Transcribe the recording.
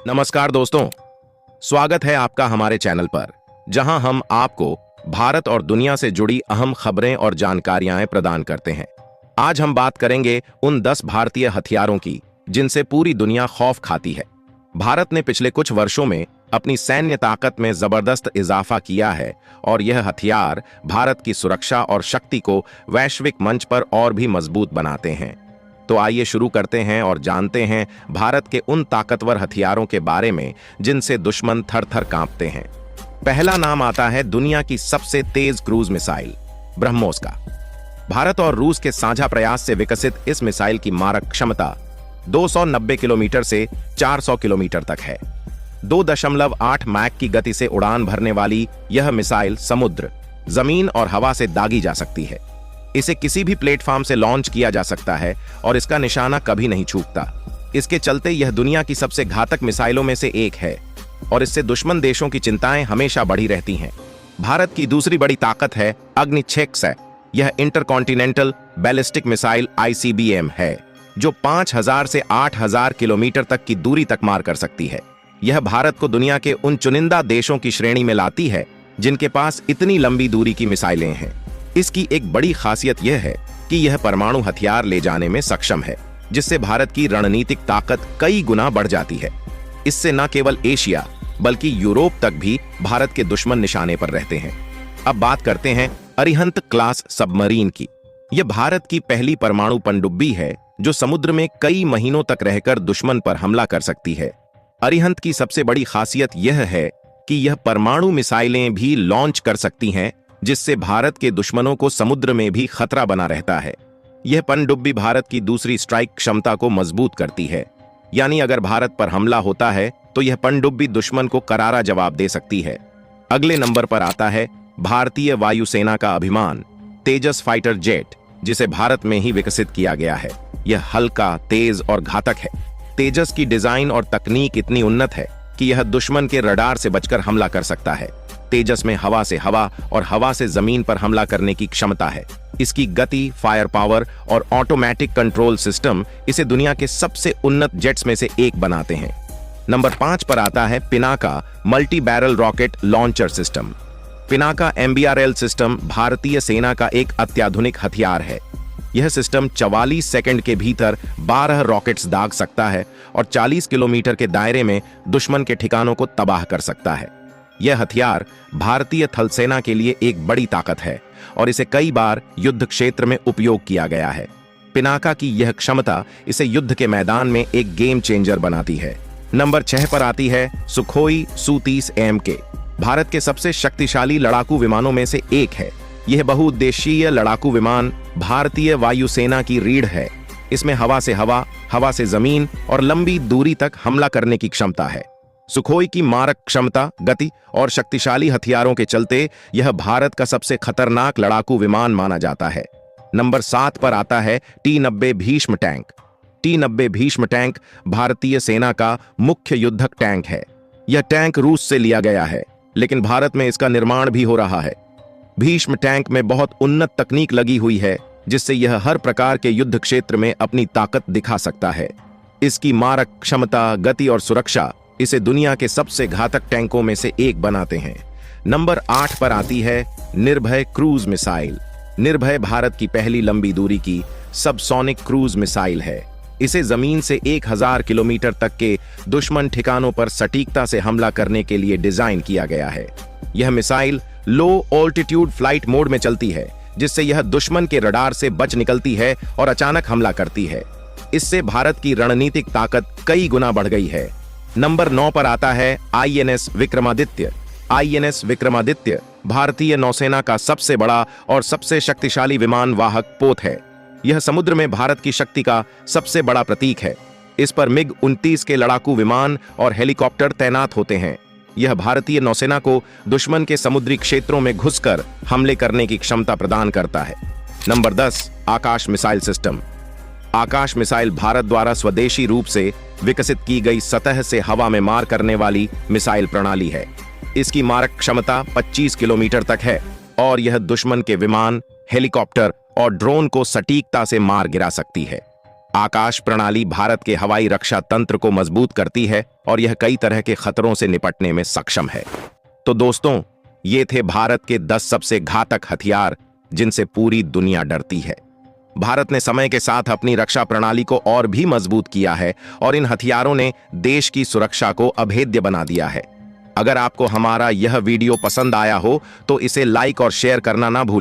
नमस्कार दोस्तों, स्वागत है आपका हमारे चैनल पर, जहां हम आपको भारत और दुनिया से जुड़ी अहम खबरें और जानकारियां प्रदान करते हैं। आज हम बात करेंगे उन 10 भारतीय हथियारों की जिनसे पूरी दुनिया खौफ खाती है। भारत ने पिछले कुछ वर्षों में अपनी सैन्य ताकत में जबरदस्त इजाफा किया है और यह हथियार भारत की सुरक्षा और शक्ति को वैश्विक मंच पर और भी मजबूत बनाते हैं। तो आइए शुरू करते हैं और जानते हैं भारत के उन ताकतवर हथियारों के बारे में जिनसे दुश्मन थर-थर कांपते हैं। पहला नाम आता है दुनिया की सबसे तेज क्रूज मिसाइल ब्रह्मोस का। भारत और रूस के साझा प्रयास से विकसित इस मिसाइल की मारक क्षमता 290 किलोमीटर से 400 किलोमीटर तक है। 2.8 मैक की गति से उड़ान भरने वाली यह मिसाइल समुद्र, जमीन और हवा से दागी जा सकती है। इसे किसी भी प्लेटफॉर्म से लॉन्च किया जा सकता है और इसका निशाना कभी नहीं चूकता। इसके चलते यह दुनिया की सबसे घातक मिसाइलों में से एक है और इससे दुश्मन देशों की चिंताएं हमेशा बढ़ी रहती हैं। भारत की दूसरी बड़ी ताकत है अग्नि 6 यह इंटरकॉन्टिनेंटल बैलिस्टिक मिसाइल ICBM है, जो 5000 से 8000 किलोमीटर तक की दूरी तक मार कर सकती है। यह भारत को दुनिया के उन चुनिंदा देशों की श्रेणी में लाती है जिनके पास इतनी लंबी दूरी की मिसाइलें हैं। इसकी एक बड़ी खासियत यह है कि यह परमाणु हथियार ले जाने में सक्षम है, जिससे भारत की रणनीतिक ताकत कई गुना बढ़ जाती है। इससे न केवल एशिया बल्कि यूरोप तक भी भारत के दुश्मन निशाने पर रहते हैं। अब बात करते हैं अरिहंत क्लास सबमरीन की। यह भारत की पहली परमाणु पनडुब्बी है जो समुद्र में कई महीनों तक रहकर दुश्मन पर हमला कर सकती है। अरिहंत की सबसे बड़ी खासियत यह है कि यह परमाणु मिसाइलें भी लॉन्च कर सकती हैं, जिससे भारत के दुश्मनों को समुद्र में भी खतरा बना रहता है। यह पनडुब्बी भारत की दूसरी स्ट्राइक क्षमता को मजबूत करती है, यानी अगर भारत पर हमला होता है तो यह पनडुब्बी दुश्मन को करारा जवाब दे सकती है। अगले नंबर पर आता है भारतीय वायुसेना का अभिमान तेजस फाइटर जेट, जिसे भारत में ही विकसित किया गया है। यह हल्का, तेज और घातक है। तेजस की डिजाइन और तकनीक इतनी उन्नत है कि यह दुश्मन के रडार से बचकर हमला कर सकता है। तेजस में हवा से हवा और हवा से जमीन पर हमला करने की क्षमता है। इसकी गति, फायर पावर और ऑटोमेटिक कंट्रोल सिस्टम इसे दुनिया के सबसे उन्नत जेट्स में से एक बनाते हैं। नंबर 5 पर आता है Pinaka multi barrel rocket launcher system. Pinaka MBRL system भारतीय सेना का एक अत्याधुनिक हथियार है। यह सिस्टम 44 सेकंड के भीतर 12 रॉकेट्स दाग सकता है और 40 किलोमीटर के दायरे में दुश्मन के ठिकानों को तबाह कर सकता है। यह हथियार भारतीय थल सेना के लिए एक बड़ी ताकत है और इसे कई बार युद्ध क्षेत्र में उपयोग किया गया है। पिनाका की यह क्षमता इसे युद्ध के मैदान में एक गेम चेंजर बनाती है। नंबर 6 पर आती है सुखोई Su-30 AMK। भारत के सबसे शक्तिशाली लड़ाकू विमानों में से एक है। यह बहुउद्देशीय लड़ाकू विमान भारतीय वायुसेना की रीढ़ है। इसमें हवा से हवा, हवा से जमीन और लंबी दूरी तक हमला करने की क्षमता है। सुखोई की मारक क्षमता, गति और शक्तिशाली हथियारों के चलते यह भारत का सबसे खतरनाक लड़ाकू विमान माना जाता है। नंबर 7 पर आता है T-90 Bhishma tank. T-90 Bhishma tank भारतीय सेना का मुख्य युद्धक टैंक है। यह टैंक रूस से लिया गया है, लेकिन भारत में इसका निर्माण भी हो रहा है। भीष्म टैंक में बहुत उन्नत तकनीक लगी हुई है, जिससे यह हर प्रकार के युद्ध क्षेत्र में अपनी ताकत दिखा सकता है। इसकी मारक क्षमता, गति और सुरक्षा इसे दुनिया के सबसे घातक टैंकों में से एक बनाते हैं। नंबर 8 पर आती है निर्भय क्रूज मिसाइल। निर्भय भारत की पहली लंबी दूरी की सबसोनिक क्रूज मिसाइल है। इसे जमीन से 1000 किलोमीटर तक के दुश्मन ठिकानों पर सटीकता से हमला करने के लिए डिजाइन किया गया है। यह मिसाइल लो ऑल्टीट्यूड फ्लाइट मोड में चलती है, जिससे यह दुश्मन के रडार से बच निकलती है और अचानक हमला करती है। इससे भारत की रणनीतिक ताकत कई गुना बढ़ गई है। नंबर 9 पर आता है INS विक्रमादित्य। INS विक्रमादित्य भारतीय नौसेना का सबसे बड़ा और सबसे शक्तिशाली विमान वाहक पोत है। यह समुद्र में भारत की शक्ति का सबसे बड़ा प्रतीक है। इस पर MiG-29 के लड़ाकू विमान और हेलीकॉप्टर तैनात होते हैं। यह भारतीय नौसेना को दुश्मन के समुद्री क्षेत्रों में घुसकर हमले करने की क्षमता प्रदान करता है। नंबर 10 आकाश मिसाइल सिस्टम। आकाश मिसाइल भारत द्वारा स्वदेशी रूप से विकसित की गई सतह से हवा में मार करने वाली मिसाइल प्रणाली है। इसकी मारक क्षमता 25 किलोमीटर तक है और यह दुश्मन के विमान, हेलीकॉप्टर और ड्रोन को सटीकता से मार गिरा सकती है। आकाश प्रणाली भारत के हवाई रक्षा तंत्र को मजबूत करती है और यह कई तरह के खतरों से निपटने में सक्षम है। तो दोस्तों, ये थे भारत के 10 सबसे घातक हथियार जिनसे पूरी दुनिया डरती है। भारत ने समय के साथ अपनी रक्षा प्रणाली को और भी मजबूत किया है और इन हथियारों ने देश की सुरक्षा को अभेद्य बना दिया है। अगर आपको हमारा यह वीडियो पसंद आया हो तो इसे लाइक और शेयर करना ना भूलें।